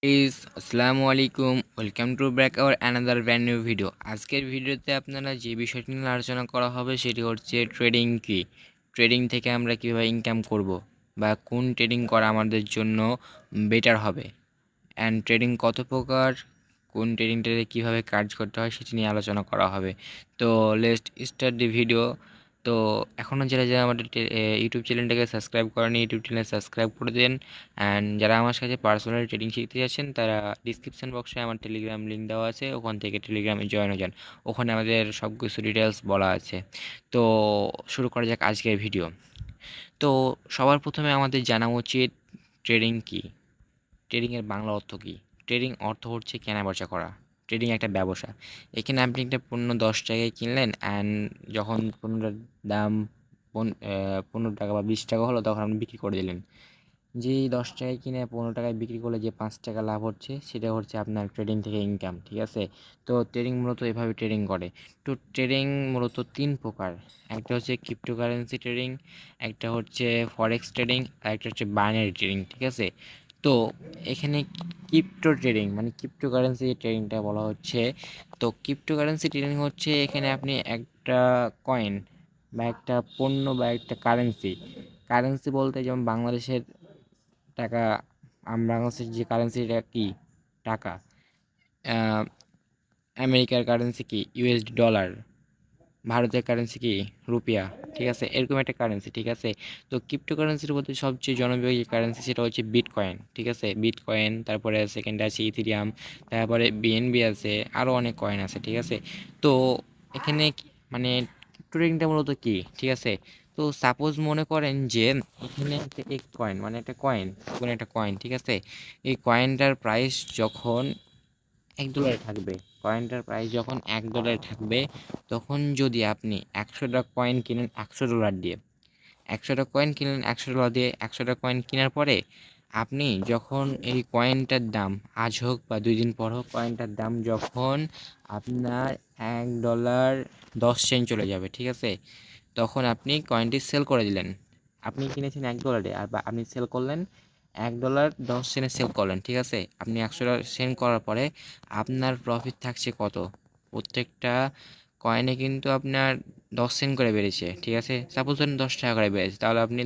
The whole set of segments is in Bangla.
আসসালামু আলাইকুম, welcome to back hour another brand new video. আজকের ভিডিওতে আপনারা যে বিষয়টি নিয়ে আলোচনা করা হবে সেটি হচ্ছে ট্রেডিং কি, ট্রেডিং থেকে আমরা কীভাবে ইনকাম করব, বা কোন ট্রেডিং করা আমাদের জন্য বেটার হবে, অ্যান্ড ট্রেডিং কত প্রকার, কোন ট্রেডিংটাতে কীভাবে কাজ করতে হয় সেটি নিয়ে আলোচনা করা হবে। তো লেটস স্টার্ট দি ভিডিও। তো এখনও যারা যারা আমাদের ইউটিউব চ্যানেলটাকে সাবস্ক্রাইব করেনি, ইউটিউব চ্যানেল সাবস্ক্রাইব করে দেন। অ্যান্ড যারা আমার কাছে পার্সোনাল ট্রেডিং শিখতে যাচ্ছেন তারা ডিসক্রিপশন বক্সে আমার টেলিগ্রাম লিঙ্ক দেওয়া আছে, ওখান থেকে টেলিগ্রামে জয়েন হয়ে যান। ওখানে আমাদের সব কিছু ডিটেলস বলা আছে। তো শুরু করা যাক আজকের ভিডিও। তো সবার প্রথমে আমাদের জানা উচিত ট্রেডিং কী, ট্রেডিংয়ের বাংলা অর্থ কী। ট্রেডিং অর্থ হচ্ছে কেনা বেচা করা। ট্রেডিং একটা ব্যবসা। এখানে আপনি একটা পণ্য 10 টাকায় কিনলেন, অ্যান্ড যখন পণ্যটার দাম 15 টাকা বা 20 টাকা হলো, তখন আপনি বিক্রি করে দিলেন। যেই 10 টাকায় কিনে 15 টাকায় বিক্রি করলে যে 5 টাকা লাভ হচ্ছে, সেটা হচ্ছে আপনার ট্রেডিং থেকে ইনকাম। ঠিক আছে? তো ট্রেডিং মূলত এভাবে ট্রেডিং করে। তো ট্রেডিং মূলত 3 প্রকার। একটা হচ্ছে ক্রিপ্টোকারেন্সি ট্রেডিং, একটা হচ্ছে ফরেক্স ট্রেডিং, আর একটা হচ্ছে বাইনারি ট্রেডিং। ঠিক আছে? তো এখানে ক্রিপ্টো ট্রেডিং মানে ক্রিপ্টোকারেন্সি ট্রেডিংটা বলা হচ্ছে। তো ক্রিপ্টোকারেন্সি ট্রেডিং হচ্ছে এখানে আপনি একটা কয়েন বা একটা পণ্য বা একটা কারেন্সি, কারেন্সি বলতে যেমন বাংলাদেশের টাকা, বাংলাদেশের যে কারেন্সিটা কি টাকা, আহ, আমেরিকার কারেন্সি কি ইউএসডি ডলার, ভারতের কারেন্সি কি রুপিয়া। ঠিক আছে? এরকম একটা কারেন্সি। ঠিক আছে? তো ক্রিপ্টোকারেন্সির মধ্যে সবচেয়ে জনপ্রিয় যে কারেন্সি সেটা হচ্ছে বিটকয়েন। ঠিক আছে? বিটকয়েন, তারপরে সেকেন্ডে আছে ইথিরিয়াম, তারপরে বিএনবি আছে, আরও অনেক কয়েন আছে। ঠিক আছে? তো এখানে মানে ক্রিপ্টো ট্রেডিংটা মূলত কি? ঠিক আছে? তো সাপোজ মনে করেন যে এখানে একটা এক কয়েন মানে একটা কয়েন, কোনো একটা কয়েন। ঠিক আছে? এই কয়েনটার প্রাইস যখন $1 থাকবে, কয়েনটার প্রাইস যখন $1 থাকবে, তখন যদি আপনি 100টা কয়েন কিনেন $100 দিয়ে, 100টা কয়েন কিনলেন $100 দিয়ে, 100টা কয়েন কেনার পরে আপনি যখন এই কয়েনটার দাম আজ হোক বা 2 দিন পর হোক, কয়েনটার দাম যখন আপনার $1.10 চলে যাবে, ঠিক আছে, তখন আপনি কয়েনটি সেল করে দিলেন। আপনি কিনেছেন $1 আর বা আপনি সেল করলেন $1.10 সেল করলেন। ঠিক আছে? আপনি 100 সেল করার পরে আপনার প্রফিট থাকছে কত? প্রত্যেকটা কয়েনে কিন্তু আপনার 10 সেন্ট করে বেড়েছে। ঠিক আছে? সাপোজ ধরুন 10 টাকা করে বেড়েছে, তাহলে আপনি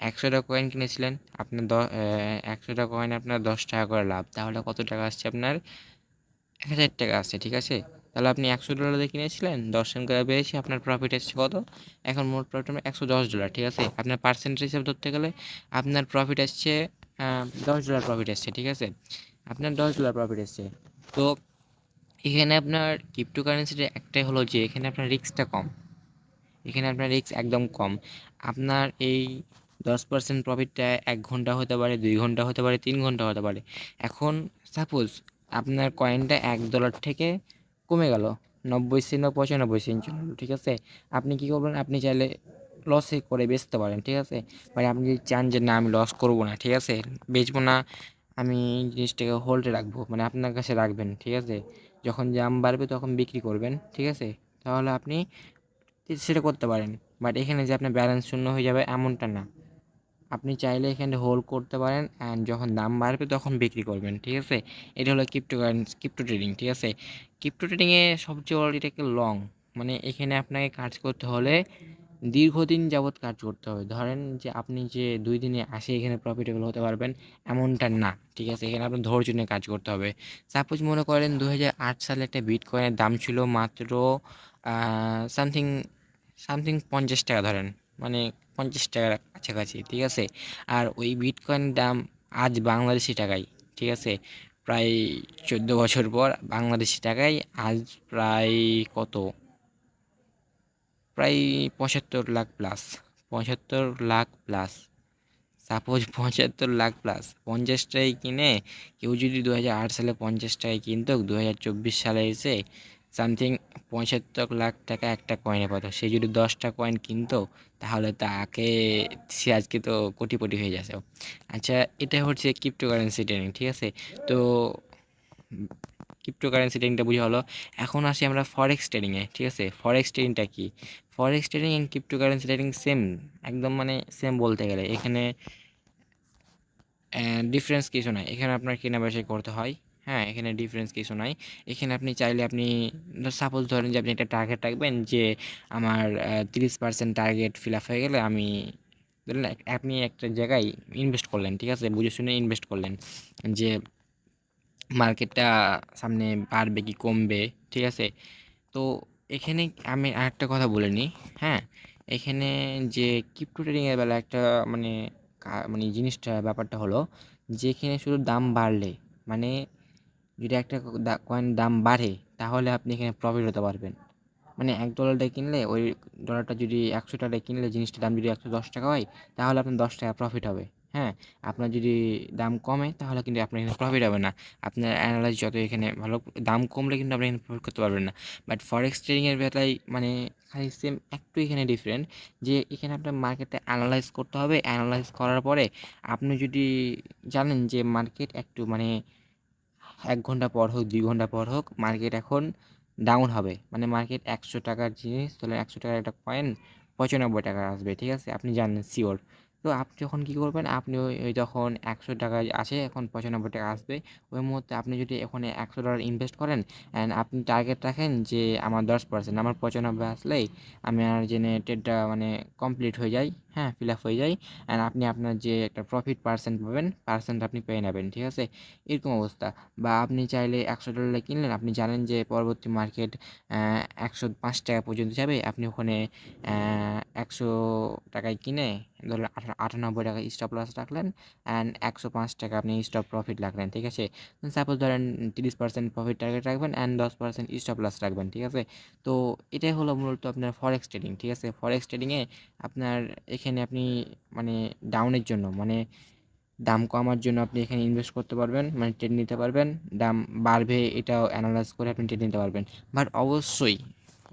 100টা কয়েন কিনেছিলেন, আপনার 100টা কয়েন আপনার 10 টাকা করে লাভ, তাহলে কত টাকা আসছে আপনার? 1000 টাকা আসছে। ঠিক আছে? তাহলে আপনি $100 দিয়ে কিনেছিলেন, 10 সেন্ট করে বেড়েছে, আপনার প্রফিট আসছে কত? এখন মোট প্রফিট $110। ঠিক আছে? আপনার পার্সেন্টেজ হিসাব ধরতে গেলে আপনার প্রফিট আসছে $10 প্রফিট আসছে। ঠিক আছে? আপনার $10 প্রফিট আসছে। তো এখানে আপনার ক্রিপ্টোকারেন্সিটা একটাই হলো যে এখানে আপনার রিস্কটা কম। এখানে আপনার রিস্ক একদম কম। আপনার এই 10% প্রফিটটা 1 ঘন্টা হতে পারে, 2 ঘন্টা হতে পারে, 3 ঘন্টা হতে পারে। এখন সাপোজ আপনার কয়েনটা $1 থেকে কমে গেল, 90 সেন্ট বা 95 সেন্ট চলে গেলো। ঠিক আছে? আপনি কী করবেন? আপনি চাইলে লসে করে বেচতে পারেন। ঠিক আছে? মানে আপনি যদি চান যে না, আমি লস করবো না, ঠিক আছে, বেচবো না, আমি জিনিসটাকে হোল্ডে রাখবো, মানে আপনার কাছে রাখবেন। ঠিক আছে? যখন দাম বাড়বে তখন বিক্রি করবেন। ঠিক আছে? তাহলে আপনি সেটা করতে পারেন। বাট এখানে যে আপনার ব্যালেন্স শূন্য হয়ে যাবে এমনটা না। আপনি চাইলে এখানে হোল্ড করতে পারেন, অ্যান্ড যখন দাম বাড়বে তখন বিক্রি করবেন। ঠিক আছে? এটা হলো ক্রিপ্টো ট্রেডিং। ঠিক আছে? ক্রিপ্টো ট্রেডিংয়ে সবচেয়ে বড় এটাকে লং, মানে এখানে আপনাকে কাজ করতে হলে দীর্ঘদিন যাবৎ কাজ করতে হবে। ধরেন যে আপনি যে 2 দিনে আসে এখানে প্রফিটেবল হতে পারবেন এমনটা না। ঠিক আছে? এখানে আপনার ধৈর্য নিয়ে কাজ করতে হবে। সাপোজ মনে করেন 2008 সালে একটা বিটকয়েনের দাম ছিল মাত্র সামথিং সামথিং 50 টাকা ধরেন, মানে 50 টাকার কাছাকাছি। ঠিক আছে? আর ওই বিটকয়েনের দাম আজ বাংলাদেশি টাকায়, ঠিক আছে, প্রায় 14 বছর পর বাংলাদেশি টাকায় আজ প্রায় কত, প্রায় 75 lakh plus, 75 lakh plus. Suppose 75 lakh plus 50 টাকায় কিনে কেউ যদি 2008 সালে 50 টাকায় কিনতো, 2024 সালে এসে সামথিং 75 লাখ টাকা একটা কয়েনে পাতো। সে যদি 10টা কয়েন কিনতো, তাহলে তাকে, সে আজকে তো কোটিপতি হয়ে যাচ্ছে। আচ্ছা, এটা হচ্ছে ক্রিপ্টোকারেন্সি ট্রেডিং। ঠিক আছে? তো ক্রিপ্টোকারেন্সি ট্রেডিংটা বোঝা হলো। এখন আসি আমরা ফরেক্স ট্রেডিংয়ে। ঠিক আছে? ফরেক্স ট্রেডিংটা কি? Forex trading and cryptocurrency trading same, একদম মানে সেম বলতে গেলে। এখানে ডিফারেন্স কিছু নাই, এখানে আপনার কেনা বেচা করতে হয়। হ্যাঁ, এখানে ডিফারেন্স কিছু নাই। এখানে আপনি চাইলে আপনি সাপোজ ধরেন যে আপনি একটা টার্গেট রাখবেন যে আমার 30% টার্গেট ফিল আপ হয়ে গেলে আমি ধরেন আপনি একটা জায়গায় ইনভেস্ট করলেন, ঠিক আছে, বুঝে শুনে ইনভেস্ট করলেন যে মার্কেটটা সামনে বাড়বে কি কমবে, ঠিক আছে। তো এখানে আমি আরেকটা কথা বলে নিই। হ্যাঁ, এখানে যে ক্রিপ্টো ট্রেডিংয়ের বেলা একটা মানে মানে জিনিসটা ব্যাপারটা হলো যে এখানে শুধু দাম বাড়লে মানে যদি একটা কয়েন দাম বাড়ে তাহলে আপনি এখানে প্রফিট হতে পারবেন। মানে $1 কিনলে ওই ডলারটা যদি $100 কিনলে জিনিসটার দাম যদি $110 হয় তাহলে আপনার $10 প্রফিট হবে। হ্যাঁ, আপনার যদি দাম কমে তাহলে কিন্তু আপনার এখানে প্রফিট হবে না। আপনার অ্যানালাইজ যত এখানে ভালো, দাম কমলে কিন্তু আপনি এখানে প্রফিট করতে পারবেন না। বাট ফরেক্স ট্রেডিংয়ের বেলায় মানে খালি সেম একটু এখানে ডিফারেন্ট যে এখানে আপনার মার্কেটটা অ্যানালাইজ করতে হবে। অ্যানালাইজ করার পরে আপনি যদি জানেন যে মার্কেট একটু মানে 1 ঘন্টা পর হোক 2 ঘন্টা পর হোক মার্কেট এখন ডাউন হবে, মানে মার্কেট $100 জিনিস তাহলে $100 একটা কয়েন $95 আসবে, ঠিক আছে, আপনি জানেন শিওর। তো আপনি যখন কী করবেন, আপনি ওই ওই যখন $100 আছে এখন $95 আসবে, ওই মুহূর্তে আপনি যদি ওখানে $100 ইনভেস্ট করেন অ্যান্ড আপনি টার্গেট রাখেন যে আমার 10%, আমার 95 আসলেই আমি আর জেনে ট্রেডটা মানে কমপ্লিট হয়ে যায়, হ্যাঁ, ফিল আপ হয়ে যায় অ্যান্ড আপনি আপনার যে একটা প্রফিট পার্সেন্ট পাবেন পার্সেন্ট আপনি পেয়ে নেবেন, ঠিক আছে, এরকম অবস্থা। বা আপনি চাইলে $100 কিনলেন, আপনি জানেন যে পরবর্তী মার্কেট $105 পর্যন্ত যাবে, আপনি ওখানে 100 টাকায় কিনে ধরুন $98 স্টপ লস রাখলেন অ্যান্ড $105 আপনি স্টপ প্রফিট রাখলেন, ঠিক আছে। সাপোজ ধরেন 30% প্রফিট টার্গেট রাখবেন অ্যান্ড 10% স্টপ লস রাখবেন, ঠিক আছে। তো এটাই হলো মূলত আপনার ফরেক্স ট্রেডিং, ঠিক আছে। ফরেক্স ট্রেডিংয়ে আপনার এখানে আপনি মানে ডাউনের জন্য মানে দাম কমার জন্য আপনি এখানে ইনভেস্ট করতে পারবেন, মানে ট্রেড নিতে পারবেন। দাম বাড়বে এটাও অ্যানালাইজ করে আপনি ট্রেড নিতে পারবেন। বাট অবশ্যই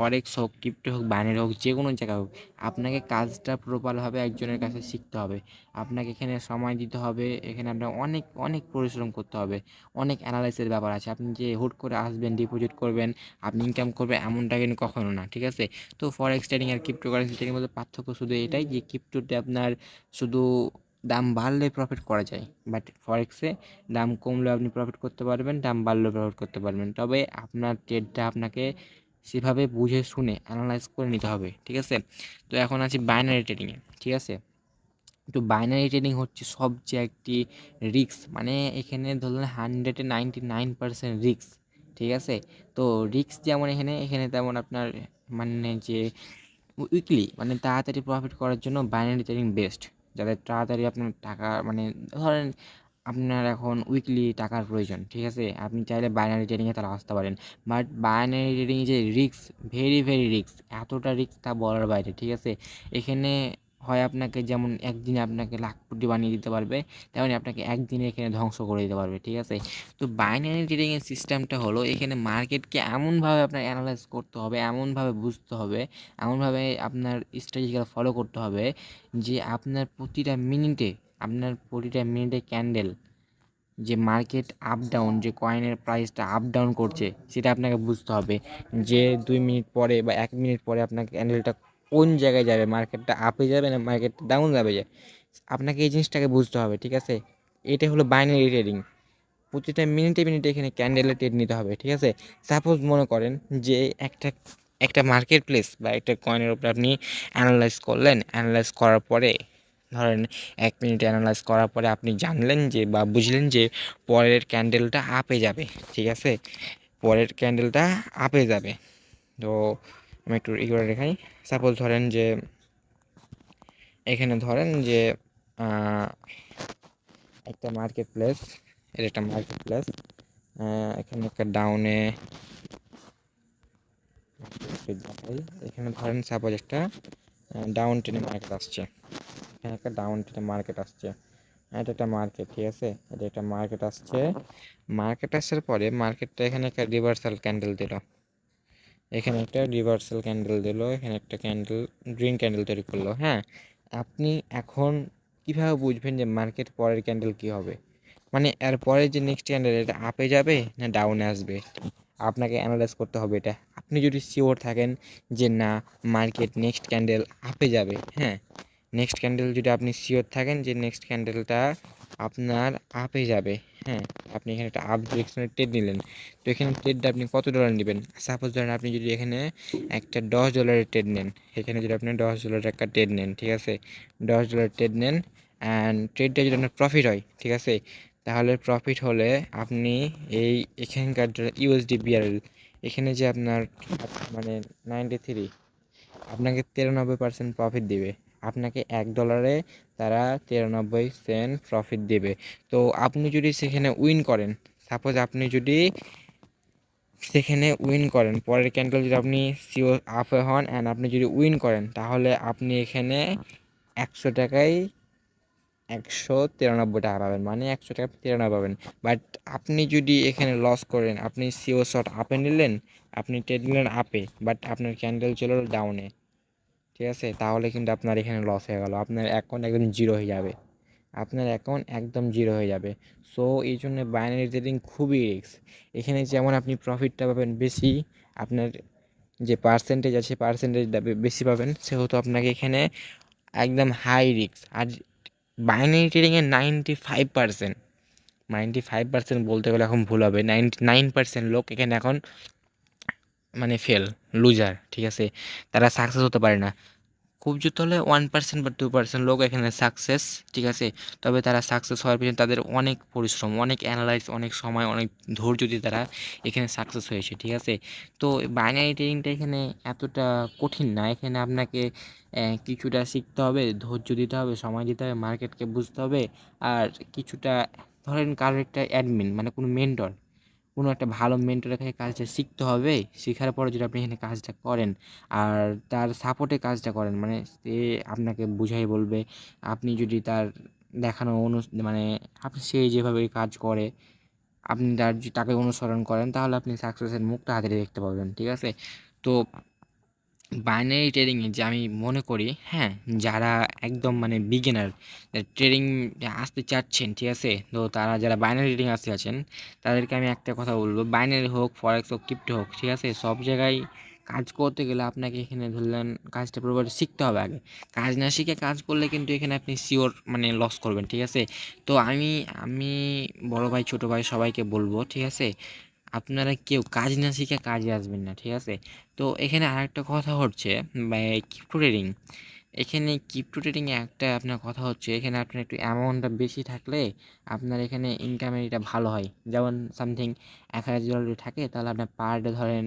ফরেক্স হোক, ক্রিপ্টো হোক, বাইনারি হোক, যে কোনো জায়গা হোক, আপনাকে কাজটা প্রপারভাবে একজনের কাছে শিখতে হবে। আপনাকে এখানে সময় দিতে হবে, এখানে আপনার অনেক অনেক পরিশ্রম করতে হবে, অনেক অ্যানালাইসিসের ব্যাপার আছে। আপনি যে হুট করে আসবেন, ডিপোজিট করবেন, আপনি ইনকাম করবেন এমনটা কিন্তু কখনো না, ঠিক আছে। তো ফরেক্স ট্রেডিং আর ক্রিপ্টোকারেন্সি ট্রেডিং মধ্যে পার্থক্য শুধু এটাই যে ক্রিপ্টোতে আপনার শুধু দাম বাড়লে প্রফিট করা যায়, বাট ফরেক্সে দাম কমলেও আপনি প্রফিট করতে পারবেন, দাম বাড়লেও প্রফিট করতে পারবেন। তবে আপনার ট্রেডটা আপনাকে সেভাবে বুঝে শুনে অ্যানালাইজ করে নিতে হবে, ঠিক আছে। তো এখন আছি বাইনারি ট্রেডিংয়ে, ঠিক আছে। তো বাইনারি ট্রেডিং হচ্ছে সবচেয়ে একটি রিস্ক, মানে এখানে ধরুন 199% রিস্ক, ঠিক আছে। তো রিস্ক যেমন এখানে এখানে তেমন আপনার মানে যে উইকলি মানে তাড়াতাড়ি প্রফিট করার জন্য বাইনারি ট্রেডিং বেস্ট। যাদের তাড়াতাড়ি আপনার টাকা মানে ধরেন আপনার এখন উইকলি টাকার প্রয়োজন, ঠিক আছে, আপনি চাইলে বাইনারি ট্রেডিংয়ে তারা আসতে পারেন। বাট বাইনারি ট্রেডিংয়ে যে রিস্ক, ভেরি ভেরি রিস্ক, এতটা রিস্ক তা বলার বাইরে, ঠিক আছে। এখানে হয় আপনাকে যেমন একদিনে আপনাকে লাখপতি বানিয়ে দিতে পারবে, তেমনি আপনাকে একদিনে এখানে ধ্বংস করে দিতে পারবে, ঠিক আছে। তো বাইনারি ট্রেডিংয়ের সিস্টেমটা হলো এখানে মার্কেটকে এমনভাবে আপনার অ্যানালাইজ করতে হবে, এমনভাবে বুঝতে হবে, এমনভাবে আপনার স্ট্র্যাটেজিক্যাল ফলো করতে হবে যে আপনার প্রতিটা মিনিটে ক্যান্ডেল যে মার্কেট আপ ডাউন, যে কয়েনের প্রাইসটা আপ ডাউন করছে সেটা আপনাকে বুঝতে হবে। যে 2 মিনিট পরে বা 1 মিনিট পরে আপনার ক্যান্ডেলটা কোন জায়গায় যাবে, মার্কেটটা আপে যাবে না মার্কেটটা ডাউন যাবে, আপনাকে এই জিনিসটাকে বুঝতে হবে, ঠিক আছে। এটা হলো বাইনারি ট্রেডিং। প্রতিটা মিনিটে মিনিটে এখানে ক্যান্ডেলের ট্রেড নিতে হবে, ঠিক আছে। সাপোজ মনে করেন যে একটা একটা মার্কেট প্লেস বা একটা কয়েনের উপরে আপনি অ্যানালাইজ করলেন, অ্যানালাইজ করার পরে ধরেন 1 মিনিট অ্যানালাইজ করার পরে আপনি জানলেন যে বা বুঝলেন যে পরের ক্যান্ডেলটা আপে যাবে, ঠিক আছে, পরের ক্যান্ডেলটা আপে যাবে। তো আমি একটু করে দেখাই। সাপোজ ধরেন যে এখানে ধরেন যে একটা মার্কেট প্লেস, এটা একটা মার্কেট প্লেস, এখানে একটা ডাউনে এখানে ধরেন সাপোজ একটা ডাউন টেনে মার্কেট আসছে, এখানে একটা ডাউন টেনে মার্কেট আসছে, এটা একটা মার্কেট, ঠিক আছে, এটা একটা মার্কেট আসছে। মার্কেট আসার পরে মার্কেটটা এখানে একটা রিভার্সাল ক্যান্ডেল দিল, এখানে একটা রিভার্সাল ক্যান্ডেল দিল, এখানে একটা ক্যান্ডেল গ্রিন ক্যান্ডেল তৈরি করলো। হ্যাঁ, আপনি এখন কিভাবে বুঝবেন যে মার্কেট পরের ক্যান্ডেল কি হবে, মানে এর পরে যে নেক্সট ক্যান্ডেল এটা আপে যাবে না ডাউনে আসবে, আপনাকে অ্যানালাইজ করতে হবে এটা। আপনি যদি শিওর থাকেন যে না মার্কেট নেক্সট ক্যান্ডেল আপে যাবে, হ্যাঁ, নেক্সট ক্যান্ডেল যদি আপনি শিওর থাকেন যে নেক্সট ক্যান্ডেলটা আপনার আপে যাবে, হ্যাঁ, আপনি এখানে একটা আপ ডিরেকশনের ট্রেড নিলেন। তো এখানে ট্রেডটা আপনি কত ডলার নেবেন? সাপোজ ধরেন আপনি যদি এখানে একটা $10 ট্রেড নেন, এখানে যদি আপনি $10 একটা ট্রেড নেন, ঠিক আছে, $10 ট্রেড নেন অ্যান্ড ট্রেডটা যদি আপনার প্রফিট হয়, ঠিক আছে, তাহলে প্রফিট হলে আপনি এখানকার ইউএসডি বিআরএল এখানে যে আপনার মানে 93, আপনাকে 93% প্রফিট দিবে। আপনাকে $1 তারা 93 সেন্ট প্রফিট দেবে। তো আপনি যদি সেখানে উইন করেন, সাপোজ আপনি যদি সেখানে উইন করেন, পরের ক্যান্ডেল যদি আপনি সিও আপে হন অ্যান্ড আপনি যদি উইন করেন, তাহলে আপনি এখানে 100 টাকায় 193 টাকা পাবেন, মানে 100 টাকা 93 পাবেন। বাট আপনি যদি এখানে লস করেন, আপনি সিও শট আপে নিলেন, আপনি ট্রেড নিলেন আপে, বাট আপনার ক্যান্ডেল চলে ডাউনে, ঠিক আছে, তাহলে কিন্তু আপনার এখানে লস হয়ে গেল, আপনার অ্যাকাউন্ট একদম জিরো হয়ে যাবে, আপনার অ্যাকাউন্ট একদম জিরো হয়ে যাবে। সো এই জন্য বাইনারি ট্রেডিং খুবই রিস্ক। এখানে যেমন আপনি প্রফিটটা পাবেন বেশি, আপনার যে পার্সেন্টেজ আছে পার্সেন্টেজটা বেশি পাবেন, সেহেতু আপনাকে এখানে একদম হাই রিস্ক। আর বাইনারি ট্রেডিংয়ে 95% বলতে গেলে এখন ভুল হবে, 99% লোক এখানে এখন মানে ফেল, লুজার, ঠিক আছে, তারা সাকসেস হতে পারে না। খুব জোর হলে 1% বা 2% লোক এখানে সাকসেস, ঠিক আছে, তবে তারা সাকসেস হওয়ার পিছনে তাদের অনেক পরিশ্রম, অনেক অ্যানালাইজ, অনেক সময়, অনেক ধৈর্য দিয়ে তারা এখানে সাকসেস হয়েছে, ঠিক আছে। তো বাইনারি ট্রেডিংটা এখানে এতটা কঠিন না, এখানে আপনাকে কিছুটা শিখতে হবে, ধৈর্য দিতে হবে, সময় দিতে হবে, মার্কেটকে বুঝতে হবে, আর কিছুটা ধরেন কারোর একটা অ্যাডমিন মানে কোনো মেন্টর, কোনো একটা ভালো মেন্টরের কাছে কাজটা শিখতে হবে। শেখার পরে যদি আপনি এখানে কাজটা করেন আর তার সাপোর্টে কাজটা করেন, মানে সে আপনাকে বুঝাই বলবে, আপনি যদি তার দেখানো মানে আপনি সে যেভাবে কাজ করে আপনি তাকে অনুসরণ করেন, তাহলে আপনি সাকসেসের মুখটা হাতে দেখতে পাবেন, ঠিক আছে। তো বাইনারি ট্রেডিংয়ে যে আমি মনে করি, হ্যাঁ, যারা একদম মানে বিগিনার ট্রেডিং আসতে চাচ্ছেন, ঠিক আছে, তো তারা যারা বাইনারি ট্রেডিং আসতে আছেন, তাদেরকে আমি একটা কথা বলবো, বাইনারি হোক, ফরেক্স হোক, ক্রিপ্টো হোক, ঠিক আছে, সব জায়গায় কাজ করতে গেলে আপনাকে এখানে ধরলেন কাজটা পুরোপুরি শিখতে হবে আগে। কাজ না শিখে কাজ করলে কিন্তু এখানে আপনি শিওর মানে লস করবেন, ঠিক আছে। তো আমি আমি বড় ভাই ছোট ভাই সবাইকে বলবো, ঠিক আছে, আপনারা কেউ কাজ না শিখে কাজে আসবেন না, ঠিক আছে। তো এখানে আরেকটা কথা হচ্ছে ক্রিপ্টো ট্রেডিং, এখানে ক্রিপ্টো ট্রেডিংয়ে একটা আপনার কথা হচ্ছে, এখানে আপনার একটু অ্যামাউন্টটা বেশি থাকলে আপনার এখানে ইনকামের এটা ভালো হয়। যেমন সামথিং $1000 যদি থাকে, তাহলে আপনার পার ডে ধরেন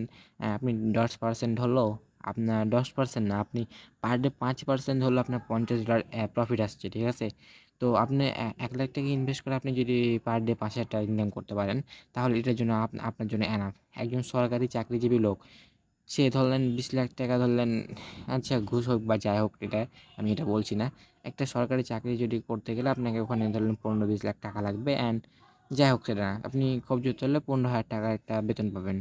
আপনি 10% হলো, আপনার 10% না, আপনি পার ডে 5% হলো আপনার $50 প্রফিট আসছে, ঠিক আছে। তো আপনি 1 লাখ টাকা ইনভেস্ট করে আপনি যদি পার ডে 5,000 টাকা ইনকাম করতে পারেন, তাহলে এটার জন্য আপনার জন্য এনাফ। একজন সরকারি চাকরিজীবী লোক, সে ধরলেন 20 লাখ টাকা ধরলেন, আচ্ছা ঘুষ হোক বা যাই হোক, এটা আমি এটা বলছি না, একটা সরকারি চাকরি যদি করতে গেলে আপনাকে ওখানে ধরলেন 15-20 লাখ টাকা লাগবে অ্যান্ড যাই হোক, সেটা না, আপনি খুব জোর ধরলে 15,000 টাকা একটা বেতন পাবেন।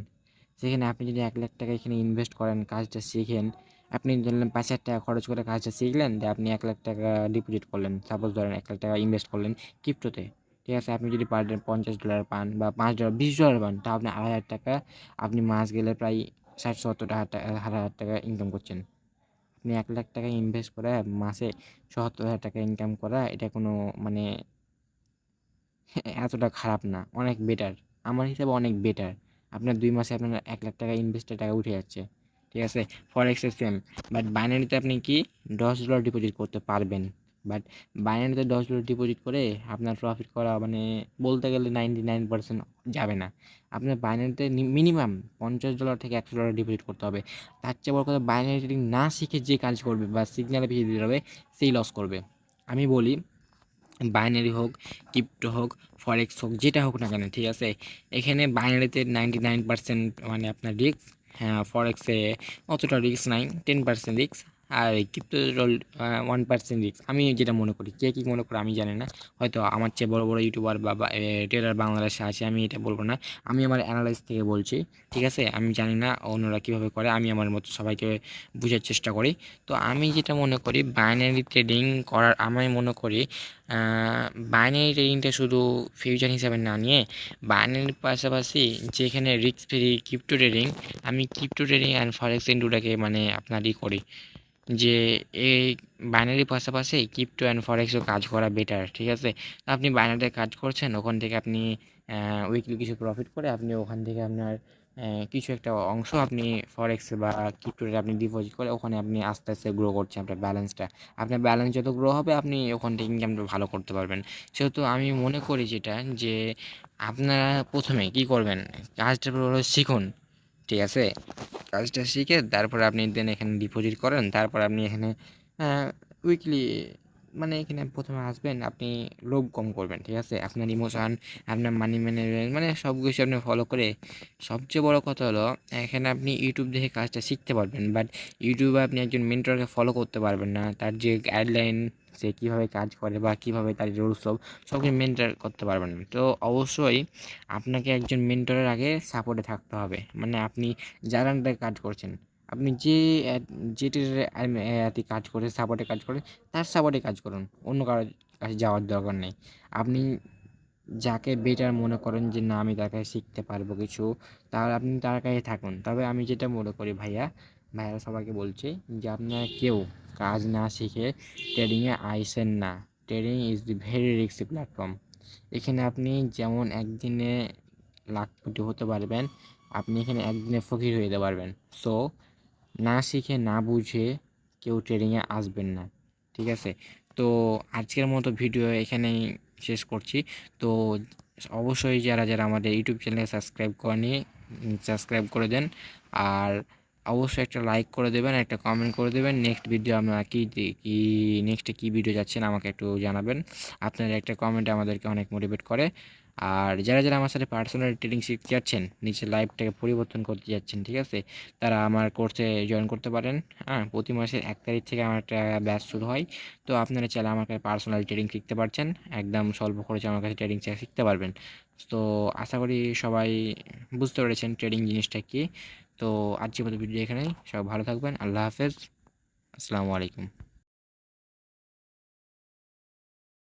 সেখানে আপনি যদি 1 লাখ টাকা এখানে ইনভেস্ট করেন, কাজটা শিখেন, আপনি ধরলেন 5,000 টাকা খরচ করে কাজটা শিখলেন, দিয়ে আপনি 1 লাখ টাকা ডিপোজিট করলেন, সাপোজ ধরেন 1 লাখ টাকা ইনভেস্ট করলেন ক্রিপ্টোতে, ঠিক আছে, আপনি যদি পার ডে $50 পান বা $5, $20 পান, তা আপনি 2,500 টাকা, আপনি মাস গেলে প্রায় 60-70 হাজার টাকা ইনকাম করছেন। আপনি 1 লাখ টাকা ইনভেস্ট করে মাসে 70,000 টাকা ইনকাম করা, এটা কোনো মানে এতটা খারাপ না, অনেক বেটার, আমার হিসাবে অনেক বেটার। আপনার 2 মাসে আপনার 1 লাখ টাকা ইনভেস্টের টাকা উঠে যাচ্ছে, ঠিক আছে। ফরেক্সের সেম, বাট বাইনারিতে আপনি কি $10 ডিপোজিট করতে পারবেন, বাট বাইনারিতে $10 ডিপোজিট করে আপনার প্রফিট করা মানে বলতে গেলে 99% যাবে না। আপনার বাইনারিতে মিনিমাম $50 থেকে $100 ডিপোজিট করতে হবে। তার চেয়ে বড় কথা, বাইনারি ট্রেডিং না শিখে যে কাজ করবে বা সিগনালে বেশি দিতে হবে, সেই লস করবে। আমি বলি, বাইনারি হোক, ক্রিপ্টো হোক, ফরেক্স হোক, যেটা হোক না কেন, ঠিক আছে, এখানে বাইনারিতে 99% মানে আপনার রিস্ক, হ্যাঁ, ফরেক্সে অতটা রিস্ক নাই, 10% রিস্ক, আর এই ক্রিপ্টো 1% রিস্ক। আমি যেটা মনে করি, কে কী মনে করে আমি জানি না, হয়তো আমার চেয়ে বড় বড় ইউটিউবার বা ট্রেডার বাংলাদেশে আছে, আমি এটা বলবো না, আমি আমার অ্যানালাইজ থেকে বলছি, ঠিক আছে, আমি জানি না অন্যরা কীভাবে করে, আমি আমার মতো সবাইকে বোঝার চেষ্টা করি। তো আমি যেটা মনে করি, বাইনারি ট্রেডিং করার আমি মনে করি বাইনারি ট্রেডিংটা শুধু ফিউচার হিসাবে না নিয়ে বাইনারির পাশাপাশি যেখানে রিস্ক ফ্রি ক্রিপ্টো ট্রেডিং, আমি ক্রিপ্টো ট্রেডিং অ্যান্ড ফরেক্স ইন্ডুটাকে মানে আপনারই করি, যে এই বাইনারির পাশাপাশি ক্রিপ্টো অ্যান্ড ফরেক্সও কাজ করা বেটার, ঠিক আছে? আপনি বাইনারিতে কাজ করছেন, ওখান থেকে আপনি উইকলি কিছু প্রফিট করে আপনি ওখান থেকে আপনার কিছু একটা অংশ আপনি ফরেক্স বা ক্রিপ্টোতে আপনি ডিপোজিট করে ওখানে আপনি আস্তে আস্তে গ্রো করছেন আপনার ব্যালেন্সটা। আপনার ব্যালেন্স যত গ্রো হবে আপনি ওখান থেকে ইনকামটা ভালো করতে পারবেন। সেহেতু আমি মনে করি যেটা যে আপনারা প্রথমে কী করবেন, কাজটা পুরো শিখুন, ঠিক আছে? কাজটা শিখে তারপরে আপনি দেন এখানে ডিপোজিট করেন, তারপর আপনি এখানে উইকলি মানে এখানে প্রথমে আসবেন, আপনি লোভ কম করবেন, ঠিক আছে? আপনার ইমোশন, আপনার মানি ম্যানেজমেন্ট মানে সব কিছু আপনি ফলো করে, সবচেয়ে বড় কথা হলো এখানে আপনি ইউটিউব দেখে কাজটা শিখতে পারবেন, বাট ইউটিউবে আপনি একজন মেন্টরকে ফলো করতে পারবেন না, তার যে গাইডলাইন, সে কীভাবে কাজ করে বা কীভাবে তার রুলস সব কিছু মেন্টর করতে পারবেন না। তো অবশ্যই আপনাকে একজন মেন্টরের আগে সাপোর্টে থাকতে হবে, মানে আপনি যার আন্ডারে কাজ করছেন, আপনি যেটির কাজ করে সাপোর্টে কাজ করে তার সাপোর্টে কাজ করুন, অন্য কারোর কাছে যাওয়ার দরকার নেই। আপনি যাকে বেটার মনে করেন যে না আমি তার কাছে শিখতে পারবো কিছু, তাহলে আপনি তার কাছে থাকুন। তবে আমি যেটা মনে করি ভাইয়ারা সবাইকে বলছি যে আপনারা কেউ কাজ না শিখে ট্রেডিংয়ে আইসেন না। Trading is the very risky platform. এখানে আপনি যেমন একদিনে লাখপতি হতে পারবেন, আপনি এখানে একদিনে ফকির হয়ে যেতে পারবেন। সো না শিখে না বুঝে কেউ ট্রেডিংয়ে আসবেন না, ঠিক আছে? তো আজকের মতো ভিডিও এখানেই শেষ করছি। তো অবশ্যই যারা যারা আমাদের ইউটিউব চ্যানেলে সাবস্ক্রাইব করেনি, সাবস্ক্রাইব করে দেন। আর অবশ্যই একটা লাইক করে দেবেন, একটা কমেন্ট করে দেবেন। নেক্সট ভিডিও আপনারা কী নেক্সটে কী ভিডিও যাচ্ছেন আমাকে একটু জানাবেন। আপনার একটা কমেন্ট আমাদেরকে অনেক মোটিভেট করে। আর যারা যারা আমার সাথে পার্সোনাল ট্রেডিং শিখতে যাচ্ছেন, নিজের লাইফটাকে পরিবর্তন করতে যাচ্ছেন, ঠিক আছে, তারা আমার কোর্সে জয়েন করতে পারেন। হ্যাঁ, প্রতি মাসের 1 তারিখ থেকে আমার একটা ব্যাচ শুরু হয়। তো আপনারা চাইলে আমার কাছে পার্সোনাল ট্রেডিং শিখতে পারছেন, একদম স্বল্প খরচে আমার কাছে ট্রেডিং শিখতে পারবেন। তো আশা করি সবাই বুঝতে পেরেছেন ট্রেডিং জিনিসটা কী। তো আজকের মতো ভিডিও এখানেই, সবাই ভালো থাকবেন। আল্লাহ হাফেজ, আসসালামু আলাইকুম।